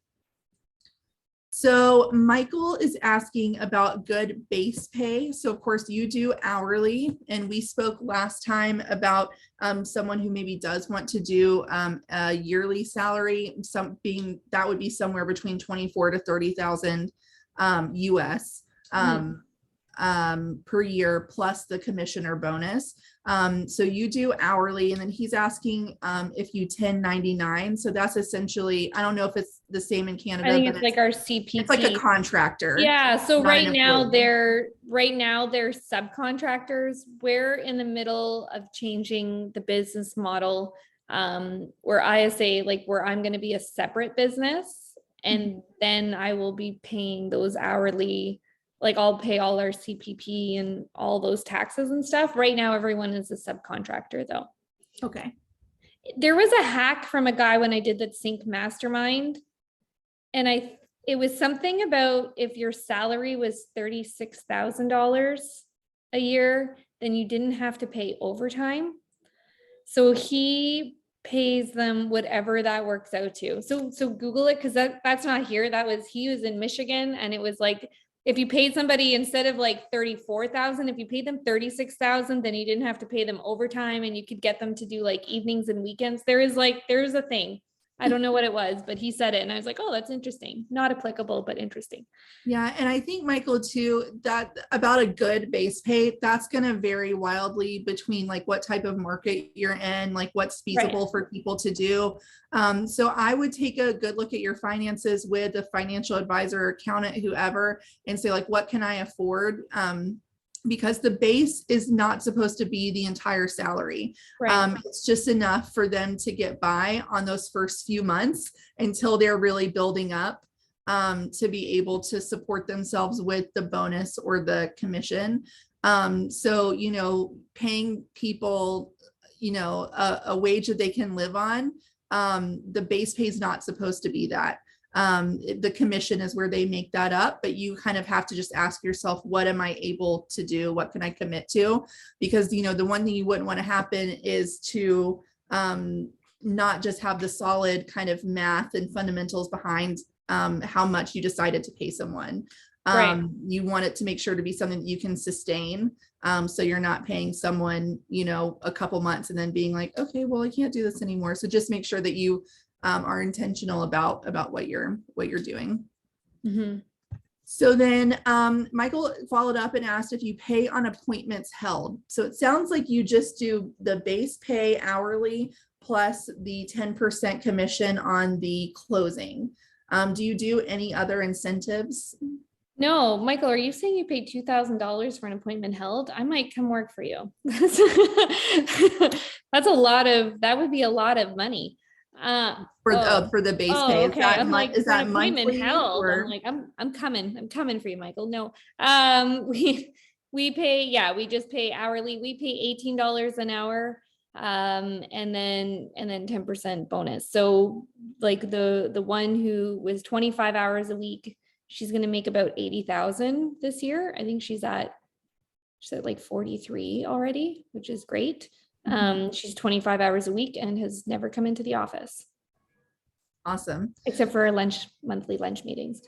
So Michael is asking about good base pay. So of course you do hourly, and we spoke last time about someone who maybe does want to do a yearly salary, that would be somewhere between 24 to 30,000 US per year, plus the commissioner bonus. So you do hourly, and then he's asking if you 1099. So that's essentially, I don't know if it's the same in Canada. I think it's like our CPT. It's like a contractor. Yeah. So right now they're subcontractors. We're in the middle of changing the business model where ISA, like where I'm going to be a separate business, and then I will be paying those hourly. Like I'll pay all our CPP and all those taxes and stuff. Right now, everyone is a subcontractor though. Okay. There was a hack from a guy when I did that CINC mastermind. And it was something about if your salary was $36,000 a year, then you didn't have to pay overtime. So he pays them whatever that works out to. So Google it, because that's not here. He was in Michigan, and it was like, if you paid somebody instead of like 34,000, if you paid them 36,000, then you didn't have to pay them overtime, and you could get them to do like evenings and weekends. There's a thing. I don't know what it was, but he said it, and I was like, oh, that's interesting. Not applicable, but interesting. Yeah. And I think, Michael, too, that about a good base pay, that's going to vary wildly between like what type of market you're in, like what's feasible for people to do. So I would take a good look at your finances with a financial advisor, accountant, whoever, and say, like, what can I afford? Because the base is not supposed to be the entire salary. Right. It's just enough for them to get by on those first few months until they're really building up, to be able to support themselves with the bonus or the commission. So, paying people, a wage that they can live on, the base pay is not supposed to be that. The commission is where they make that up, but you kind of have to just ask yourself, what am I able to do? What can I commit to? Because, the one thing you wouldn't want to happen is to not just have the solid kind of math and fundamentals behind how much you decided to pay someone. Right. You want it to make sure to be something that you can sustain. So you're not paying someone, a couple months and then being like, okay, well, I can't do this anymore. So just make sure that you are intentional about what you're doing. Mm-hmm. So then Michael followed up and asked if you pay on appointments held. So it sounds like you just do the base pay hourly plus the 10% commission on the closing. Do you do any other incentives? No, Michael, are you saying you paid $2,000 for an appointment held? I might come work for you. That would be a lot of money. For the base pay. Okay. I'm like, is for an that appointment monthly held, or? I'm like, I'm coming for you, Michael. No, we pay, we just pay hourly. We pay $18 an hour. And then 10% bonus. So like the one who was 25 hours a week, she's going to make about 80,000 this year. I think she's at like 43 already, which is great. She's 25 hours a week and has never come into the office. Awesome. Except for monthly lunch meetings.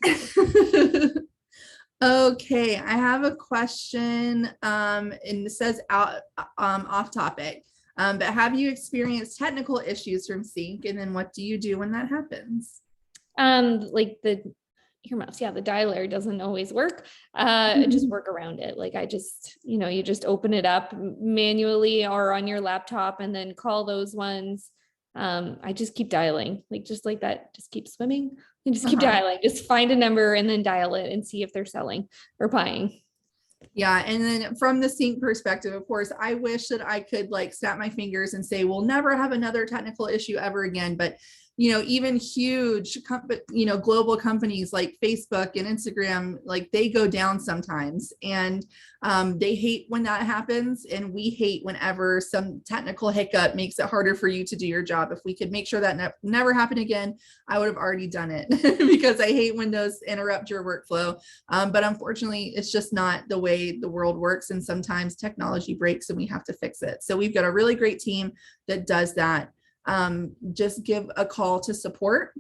Okay, I have a question, and it says off topic, but have you experienced technical issues from CINC, and then what do you do when that happens? Like the earmuffs, the dialer doesn't always work. Just work around it. Like I just, you just open it up manually or on your laptop and then call those ones. I just keep dialing, just like that, just keep swimming and just keep dialing, just find a number and then dial it and see if they're selling or buying. Yeah. And then from the CINC perspective, of course, I wish that I could like snap my fingers and say, we'll never have another technical issue ever again. But even huge, global companies like Facebook and Instagram, like they go down sometimes, and they hate when that happens. And we hate whenever some technical hiccup makes it harder for you to do your job. If we could make sure that never happen again, I would have already done it because I hate when those interrupt your workflow. But unfortunately, it's just not the way the world works. And sometimes technology breaks and we have to fix it. So we've got a really great team that does that. Just give a call to support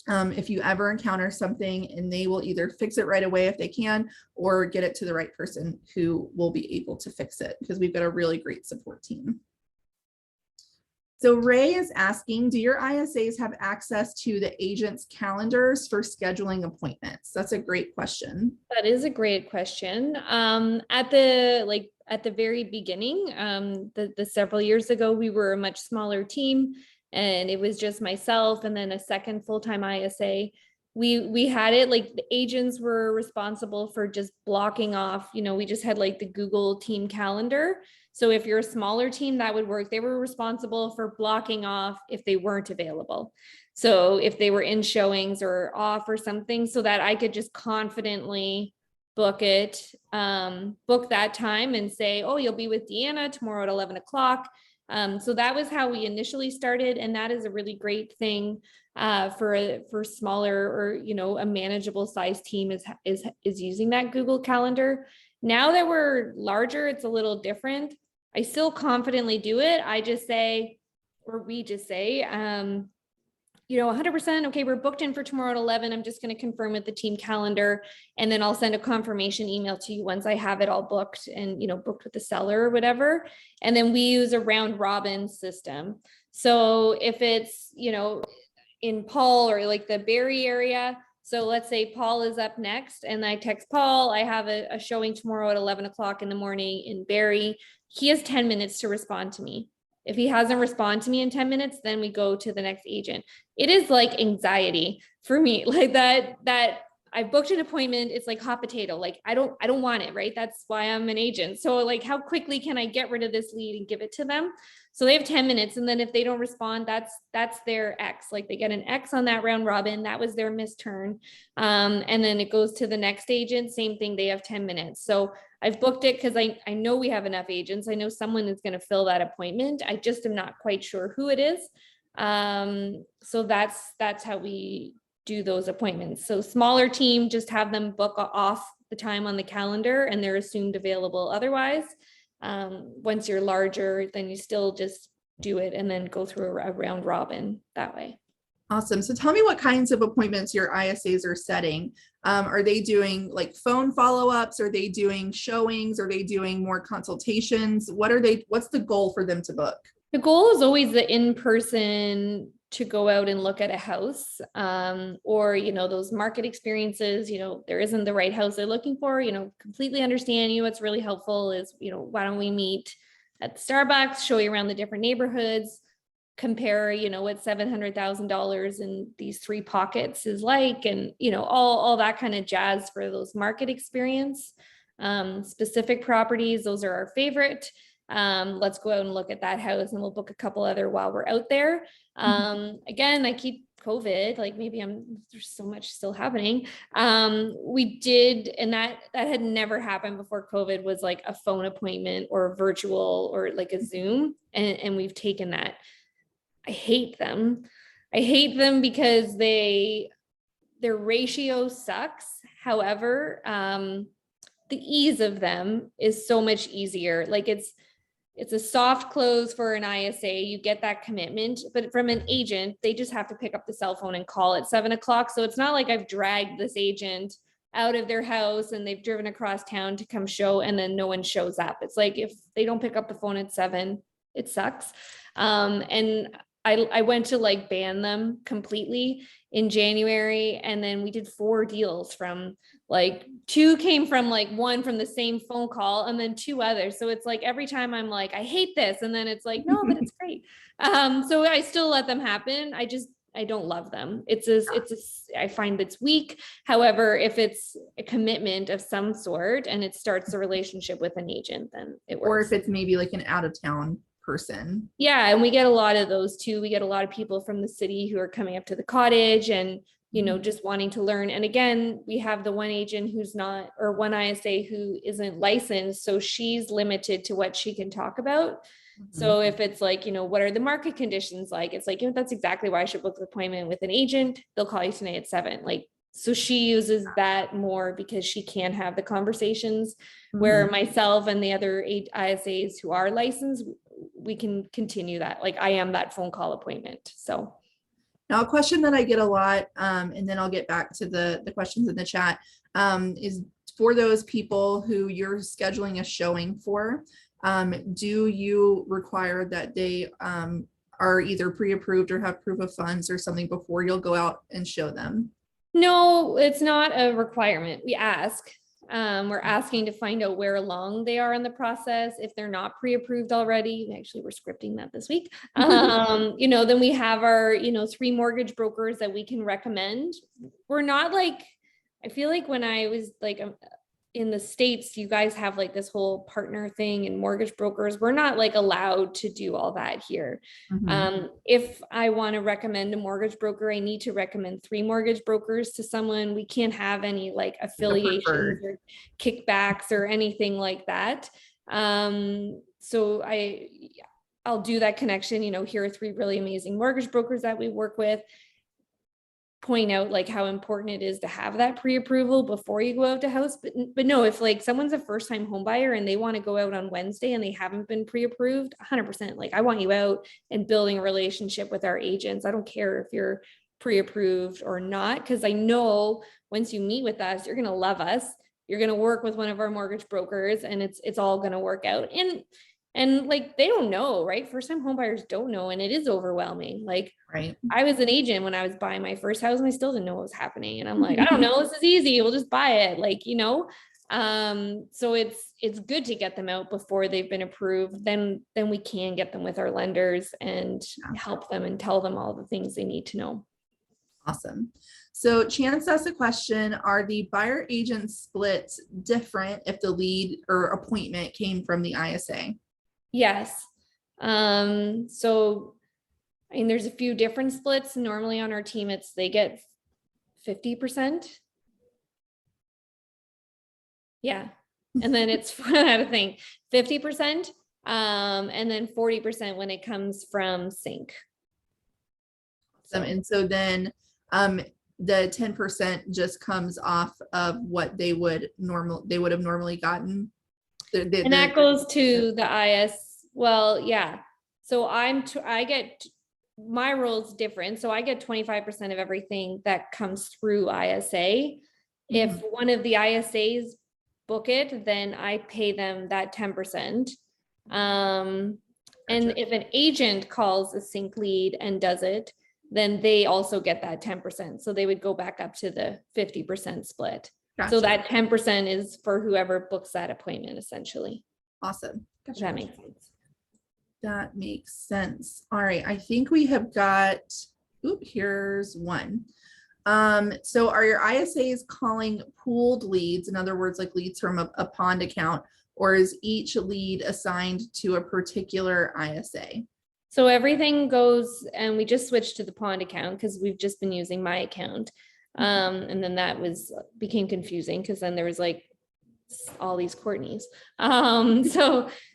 if you ever encounter something, and they will either fix it right away if they can, or get it to the right person who will be able to fix it, because we've got a really great support team. So Ray is asking, do your ISAs have access to the agent's calendars for scheduling appointments? That's a great question. That is a great question. At the very beginning, the several years ago, we were a much smaller team, and it was just myself and then a second full-time ISA. We had it like the agents were responsible for just blocking off, we just had like the Google team calendar. So if you're a smaller team, that would work. They were responsible for blocking off if they weren't available. So if they were in showings or off or something, so that I could just confidently book that time and say, oh, you'll be with Deanna tomorrow at 11 o'clock. So that was how we initially started. And that is a really great thing for smaller or, you know, a manageable size team is using that Google Calendar. Now that we're larger, it's a little different. I still confidently do it. I just say, or we just say, you know, 100%, okay, we're booked in for tomorrow at 11. I'm just going to confirm with the team calendar, and then I'll send a confirmation email to you once I have it all booked and, you know, booked with the seller or whatever. And then we use a round robin system. So if it's, you know, in Paul or like the Barrie area, so let's say Paul is up next and I text Paul, I have a showing tomorrow at 11 o'clock in the morning in Barrie. He has 10 minutes to respond to me. If he hasn't responded to me in 10 minutes, then we go to the next agent. It is like anxiety for me, like that I booked an appointment. It's like hot potato. Like I don't want it, right? That's why I'm an agent. So like, how quickly can I get rid of this lead and give it to them? So they have 10 minutes. And then if they don't respond, that's their X. Like they get an X on that round robin. That was their missed turn. And then it goes to the next agent. Same thing. They have 10 minutes. So I've booked it because I know we have enough agents. I know someone is going to fill that appointment. I just am not quite sure who it is. So that's how we do those appointments. So smaller team, just have them book off the time on the calendar and they're assumed available otherwise. Once you're larger, then you still just do it and then go through a round robin that way. Awesome. So tell me what kinds of appointments your ISAs are setting. Are they doing like phone follow-ups? Are they doing showings? Are they doing more consultations? What's the goal for them to book? The goal is always the in-person to go out and look at a house, or, you know, those market experiences, you know, there isn't the right house they're looking for, you know, completely understand you. What's really helpful is, you know, why don't we meet at Starbucks, show you around the different neighborhoods, compare, you know, what $700,000 in these 3 pockets is like, and, you know, all that kind of jazz for those market experience. Specific properties, those are our favorite. Let's go out and look at that house and we'll book a couple other while we're out there. Again, I keep COVID, like maybe there's so much still happening. We did, and that had never happened before COVID, was like a phone appointment or virtual or like a Zoom. And we've taken that. I hate them. I hate them because their ratio sucks. However, the ease of them is so much easier. Like it's a soft close for an ISA. You get that commitment, but from an agent, they just have to pick up the cell phone and call at 7 o'clock. So it's not like I've dragged this agent out of their house and they've driven across town to come show and then no one shows up. It's like, if they don't pick up the phone at 7, it sucks. And I went to like ban them completely in January. And then we did 4 deals from like 2 came from like 1 from the same phone call and then 2 others. So it's like every time I'm like, I hate this. And then it's like, no, but it's great. So I still let them happen. I don't love them. I find it's weak. However, if it's a commitment of some sort and it starts a relationship with an agent, then it works. Or if it's maybe like an out of town person. Yeah. And we get a lot of those too. We get a lot of people from the city who are coming up to the cottage and, you know, just wanting to learn. And again, we have the one agent who's not, or one ISA who isn't licensed. So she's limited to what she can talk about. So if it's like, you know, what are the market conditions like? It's like, you know, that's exactly why I should book the appointment with an agent. They'll call you tonight at 7. Like, so she uses that more because she can have the conversations where myself and the other 8 ISAs who are licensed, we can continue that. Like I am that phone call appointment. So now a question that I get a lot, and then I'll get back to the questions in the chat, is for those people who you're scheduling a showing for, do you require that they are either pre-approved or have proof of funds or something before you'll go out and show them? No, it's not a requirement. We ask. We're asking to find out where along they are in the process. If they're not pre-approved already, actually we're scripting that this week. You know, then we have our, you know, 3 mortgage brokers that we can recommend. We're not like, I feel like when I was like in the States, you guys have like this whole partner thing and mortgage brokers. We're not like allowed to do all that here. If I want to recommend a mortgage broker, I need to recommend 3 mortgage brokers to someone. We can't have any like affiliations or kickbacks or anything like that. So I'll do that connection, here are 3 really amazing mortgage brokers that we work with, point out like how important it is to have that pre-approval before you go out to house. But no, if like someone's a first-time home buyer and they want to go out on Wednesday and they haven't been pre-approved, 100%, like I want you out and building a relationship with our agents. I don't care if you're pre-approved or not, because I know once you meet with us, you're going to love us. You're going to work with one of our mortgage brokers, and it's all going to work out. And like, they don't know, right? First time home buyers don't know. And it is overwhelming. Like, Right. I was an agent when I was buying my first house and I still didn't know what was happening. And I'm like, I don't know, this is easy. We'll just buy it. Like, so it's good to get them out before they've been approved. Then we can get them with our lenders and help them and tell them all the things they need to know. Awesome. So Chance asked a question, are the buyer agent splits different if the lead or appointment came from the ISA? Yes. So, I mean, there's a few different splits. Normally on our team, they get 50%. Yeah. And then it's, I had to think, 50%, and then 40% when it comes from CINC. And so then the 10% just comes off of what they would have normally gotten. And that goes to the IS. Well, yeah. So I get, my role is different. So I get 25% of everything that comes through ISA. If one of the ISAs book it, then I pay them that 10%. And if an agent calls a CINC lead and does it, then they also get that 10%. So they would go back up to the 50% split. Gotcha. So that 10% is for whoever books that appointment, essentially. Awesome. Gotcha. That makes sense. That makes sense. All right. I think we have got, here's one. So are your ISAs calling pooled leads? In other words, like leads from a pond account, or is each lead assigned to a particular ISA? So everything goes, and we just switched to the pond account because we've just been using my account. And then that became confusing because then there was like all these Courtneys.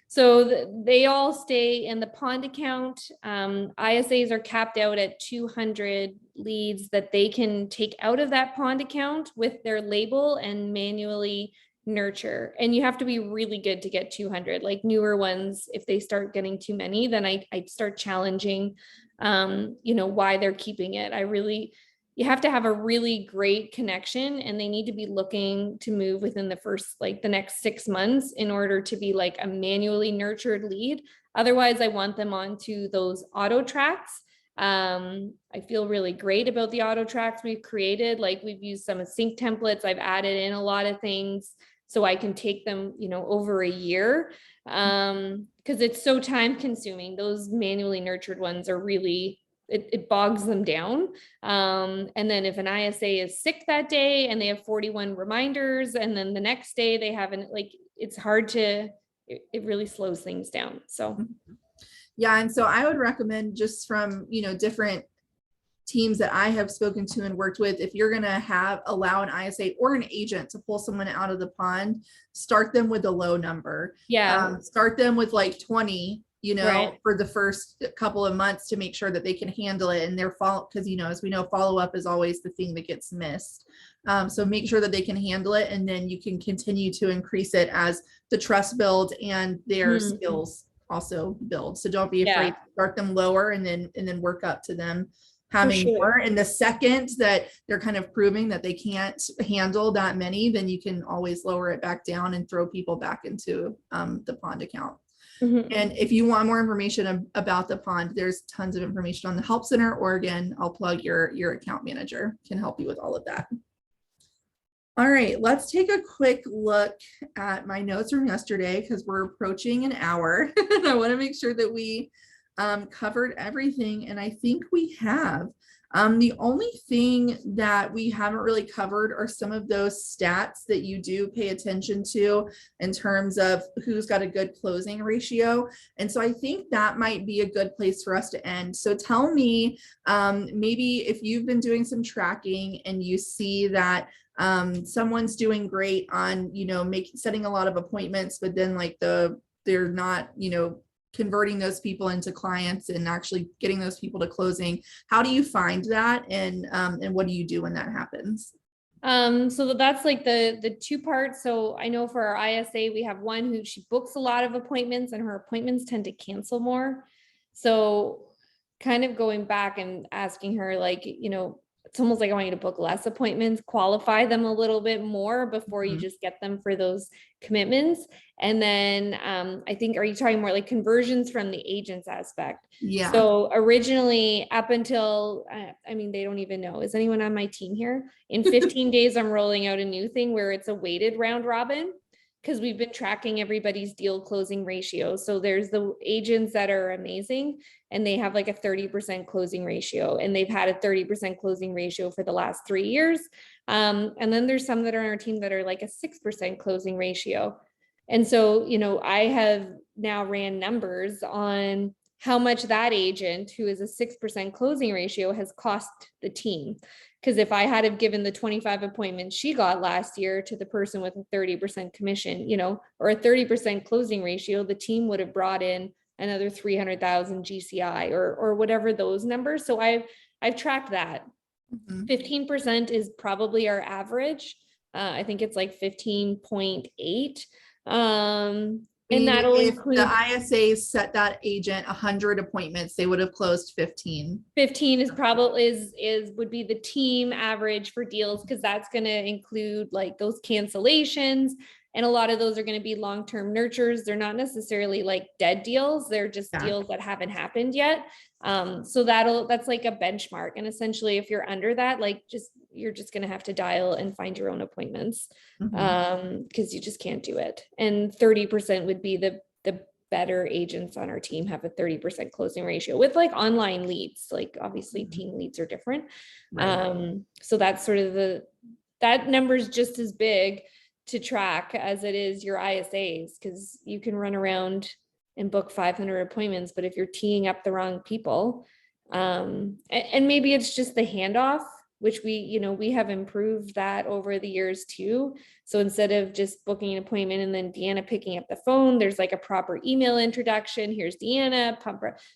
So they all stay in the pond account. ISAs are capped out at 200 leads that they can take out of that pond account with their label and manually nurture. And you have to be really good to get 200. Like newer ones, if they start getting too many, then I start challenging, why they're keeping it. You have to have a really great connection, and they need to be looking to move within the next 6 months in order to be like a manually nurtured lead. Otherwise, I want them onto those auto tracks. I feel really great about the auto tracks we've created. Like we've used some CINC templates. I've added in a lot of things so I can take them, over a year. Because it's so time consuming. Those manually nurtured ones are really, it bogs them down. And then if an ISA is sick that day and they have 41 reminders, and then the next day they haven't, it's hard to, it really slows things down. So. Yeah. And so I would recommend, just from, different teams that I have spoken to and worked with, if you're going to allow an ISA or an agent to pull someone out of the pond, start them with a low number. Yeah. Start them with like 20, right, for the first couple of months to make sure that they can handle it. And their follow, because, as we know, follow-up is always the thing that gets missed. So make sure that they can handle it. And then you can continue to increase it as the trust builds and their skills also build. So don't be afraid to start them lower and then work up to them having more. And the second that they're kind of proving that they can't handle that many, then you can always lower it back down and throw people back into the pond account. And if you want more information about the pond, there's tons of information on the Help Center, or again, I'll plug your account manager can help you with all of that. All right, let's take a quick look at my notes from yesterday because we're approaching an hour. And I want to make sure that we covered everything, and I think we have. The only thing that we haven't really covered are some of those stats that you do pay attention to in terms of who's got a good closing ratio. And so I think that might be a good place for us to end. So tell me, maybe if you've been doing some tracking and you see that someone's doing great on, setting a lot of appointments, but then they're not, converting those people into clients and actually getting those people to closing. How do you find that? And what do you do when that happens? So that's like the two parts. So I know for our ISA, we have one who she books a lot of appointments and her appointments tend to cancel more. So kind of going back and asking her, like, it's almost like I want you to book less appointments, qualify them a little bit more before you just get them for those commitments. And then I think, are you talking more like conversions from the agent's aspect? Yeah. So originally up until, I mean, they don't even know. Is anyone on my team here? In 15 days, I'm rolling out a new thing where it's a weighted round robin, because we've been tracking everybody's deal closing ratio. So there's the agents that are amazing and they have like a 30% closing ratio, and they've had a 30% closing ratio for the last 3 years. And then there's some that are on our team that are like a 6% closing ratio. And so, I have now ran numbers on how much that agent who is a 6% closing ratio has cost the team. Because if I had have given the 25 appointments she got last year to the person with a 30% commission, or a 30% closing ratio, the team would have brought in another 300,000 GCI or whatever those numbers. So I've tracked that. 15% is probably our average. I think it's like 15.8. And that'll if include the ISAs set that agent 100 appointments, they would have closed 15. 15 is probably would be the team average for deals, because that's going to include like those cancellations, and a lot of those are going to be long-term nurtures. They're not necessarily like dead deals, they're just deals that haven't happened yet. So that's like a benchmark, and essentially if you're under that, like you're just going to have to dial and find your own appointments, because you just can't do it. And 30% would be the better agents on our team have a 30% closing ratio with like online leads. Like obviously team leads are different. Right. So that's sort of that number is just as big to track as it is your ISAs, because you can run around and book 500 appointments, but if you're teeing up the wrong people, and maybe it's just the handoff, which we have improved that over the years too. So instead of just booking an appointment and then Deanna picking up the phone, there's like a proper email introduction. Here's Deanna,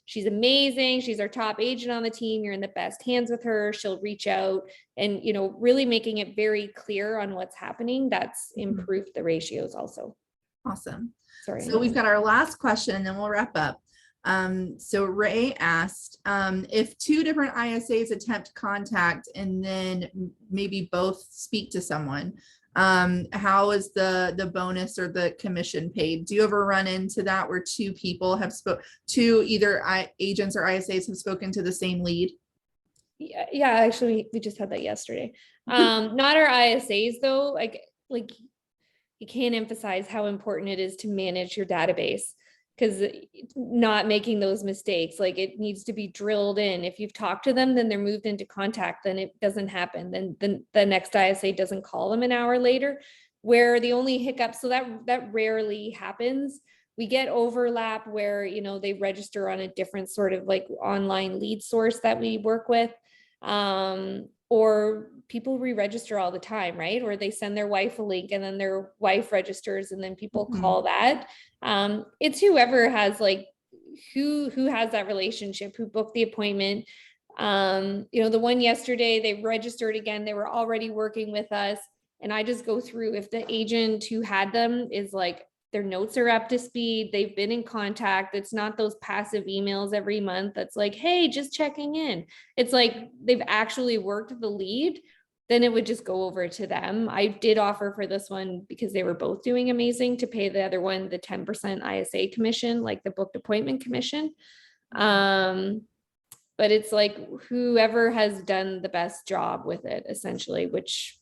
she's amazing. She's our top agent on the team. You're in the best hands with her. She'll reach out, and, really making it very clear on what's happening. That's improved the ratios also. Awesome. Sorry. So we've got our last question and then we'll wrap up. So Ray asked, if two different ISAs attempt contact and then maybe both speak to someone, how is the bonus or the commission paid? Do you ever run into that where two people have two either agents or ISAs have spoken to the same lead? Yeah, actually we just had that yesterday. Not our ISAs though. Like you can't emphasize how important it is to manage your database, because not making those mistakes, like it needs to be drilled in. If you've talked to them, then they're moved into contact, then it doesn't happen. Then the next ISA doesn't call them an hour later, where the only hiccup, so that rarely happens. We get overlap where, they register on a different sort of like online lead source that we work with. Or people re-register all the time, right? Or they send their wife a link and then their wife registers and then people call that. It's whoever has like, who has that relationship, who booked the appointment. The one yesterday, they registered again, they were already working with us. And I just go through, if the agent who had them is like, their notes are up to speed, they've been in contact, it's not those passive emails every month that's like, hey, just checking in. It's like they've actually worked the lead, then it would just go over to them. I did offer for this one, because they were both doing amazing, to pay the other one the 10% ISA commission, like the booked appointment commission. But it's like whoever has done the best job with it, essentially, which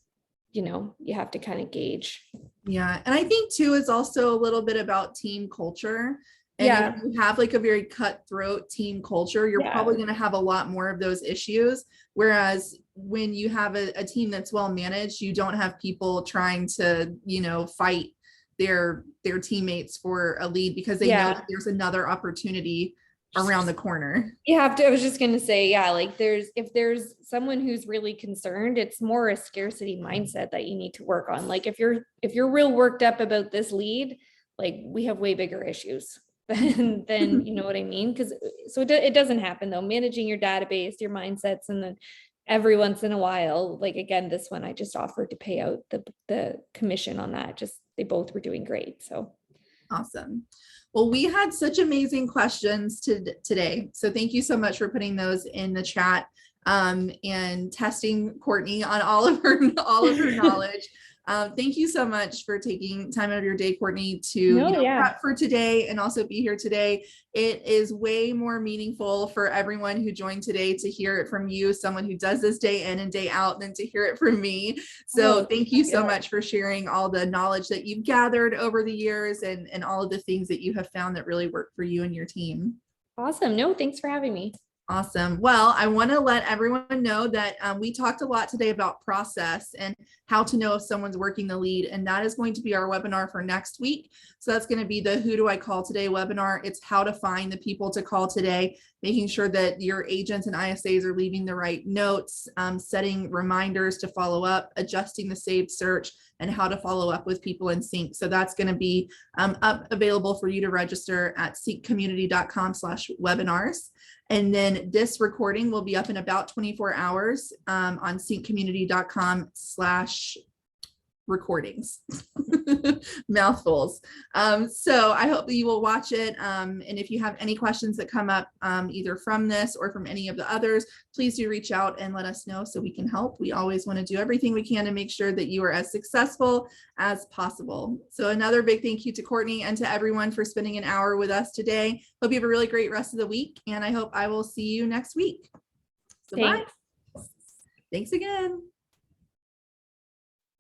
you have to kind of gauge. Yeah. And I think too, it's also a little bit about team culture. And if you have like a very cutthroat team culture, you're probably going to have a lot more of those issues. Whereas when you have a team that's well managed, you don't have people trying to, fight their teammates for a lead, because they know that there's another opportunity around the corner. I was just going to say, like if there's someone who's really concerned, it's more a scarcity mindset that you need to work on. Like if you're real worked up about this lead, like we have way bigger issues. then you know what I mean? Because so it doesn't happen though. Managing your database, your mindsets, and then every once in a while, like again, this one, I just offered to pay out the commission on that. Just they both were doing great. So awesome. Well, we had such amazing questions today. So thank you so much for putting those in the chat and testing Courtney on all of her knowledge. Thank you so much for taking time out of your day, Courtney, to prep for today and also be here today. It is way more meaningful for everyone who joined today to hear it from you, someone who does this day in and day out, than to hear it from me. So thank you so much for sharing all the knowledge that you've gathered over the years and all of the things that you have found that really work for you and your team. Awesome. No, thanks for having me. Awesome. Well, I want to let everyone know that we talked a lot today about process and how to know if someone's working the lead, and that is going to be our webinar for next week. So that's going to be the Who Do I Call Today webinar. It's how to find the people to call today, making sure that your agents and ISAs are leaving the right notes, setting reminders to follow up, adjusting the saved search, and how to follow up with people in CINC. So that's going to be available for you to register at cincommunity.com/webinars. And then this recording will be up in about 24 hours on cincommunity.com/recordings. Mouthfuls. So I hope that you will watch it. And if you have any questions that come up either from this or from any of the others, please do reach out and let us know so we can help. We always want to do everything we can to make sure that you are as successful as possible. So another big thank you to Courtney and to everyone for spending an hour with us today. Hope you have a really great rest of the week, and I hope I will see you next week. So bye. Thanks again.